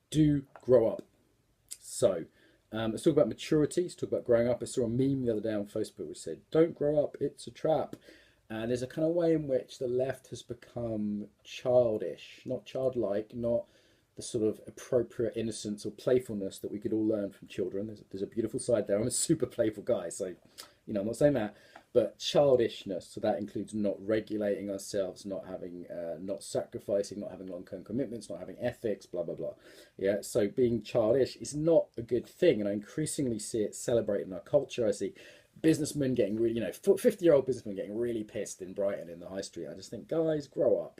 Do grow up. So, let's talk about maturity. Let's talk about growing up. I saw a meme the other day on Facebook which said, "Don't grow up, it's a trap." And there's a kind of way in which the left has become childish, not childlike, not the sort of appropriate innocence or playfulness that we could all learn from children. There's a beautiful side there. I'm a super playful guy, so I'm not saying that, but childishness. So that includes not regulating ourselves, not having, not sacrificing, not having long-term commitments, not having ethics, blah blah blah. Yeah. So being childish is not a good thing, and I increasingly see it celebrated in our culture. I see businessmen getting really, 50-year-old businessmen getting really pissed in Brighton in the high street. I just think, guys, grow up.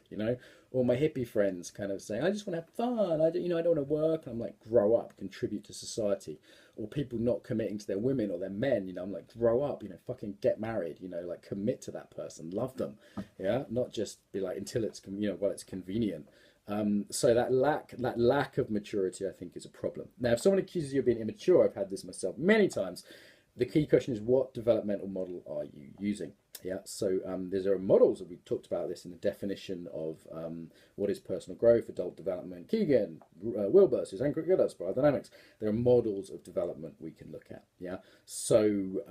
Or my hippie friends kind of saying, I just want to have fun. I don't want to work. And I'm like, grow up, contribute to society. Or people not committing to their women or their men. I'm like, grow up. Fucking get married. Like commit to that person, love them. Yeah, not just be like until it's while it's convenient. So that lack of maturity, I think, is a problem. Now, if someone accuses you of being immature, I've had this myself many times. The key question is, what developmental model are you using? Yeah, so there are models, and we talked about this in the definition of what is personal growth, adult development. Keegan, Wilbur versus Anchor Gillis, biodynamics. There are models of development we can look at. Yeah, so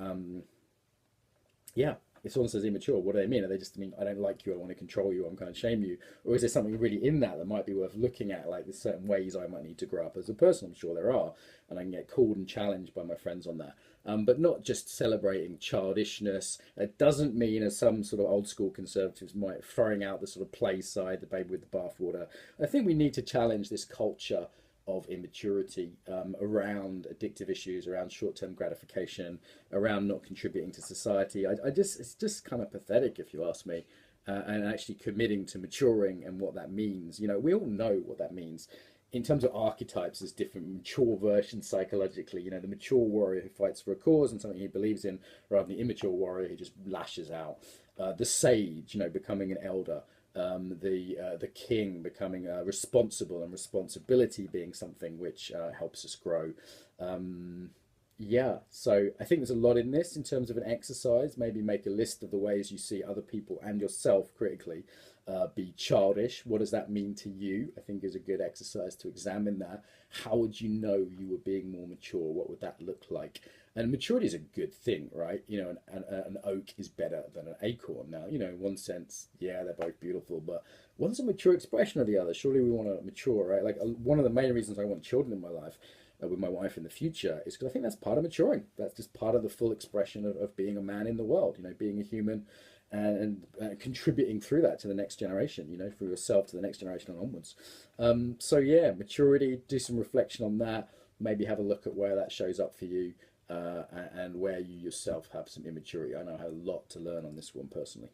yeah, if someone says immature, what do they mean? Are they just mean, I don't like you, I want to control you, I'm kind of shame you? Or is there something really in that that might be worth looking at, like there's certain ways I might need to grow up as a person? I'm sure there are, and I can get called and challenged by my friends on that. But not just celebrating childishness. It doesn't mean, as some sort of old school conservatives might, throwing out the sort of play side, the baby with the bathwater. I think we need to challenge this culture of immaturity around addictive issues, around short-term gratification, around not contributing to society. It's just kind of pathetic, if you ask me, and actually committing to maturing and what that means. We all know what that means. In terms of archetypes, there's different mature versions psychologically. The mature warrior who fights for a cause and something he believes in, rather than the immature warrior who just lashes out. The sage, becoming an elder. The king becoming responsible, and responsibility being something which helps us grow. Yeah, so I think there's a lot in this in terms of an exercise. Maybe make a list of the ways you see other people and yourself critically be childish. What does that mean to you? I think is a good exercise to examine that. How would you know you were being more mature? What would that look like? And maturity is a good thing, right? An oak is better than an acorn. Now, in one sense, yeah, they're both beautiful, but one's a mature expression of the other. Surely we want to mature, right? Like one of the main reasons I want children in my life with my wife in the future is because I think that's part of maturing. That's just part of the full expression of being a man in the world, being a human and contributing through that to the next generation, for yourself to the next generation and onwards. So yeah, maturity, do some reflection on that, maybe have a look at where that shows up for you and where you yourself have some immaturity. I know I have a lot to learn on this one personally.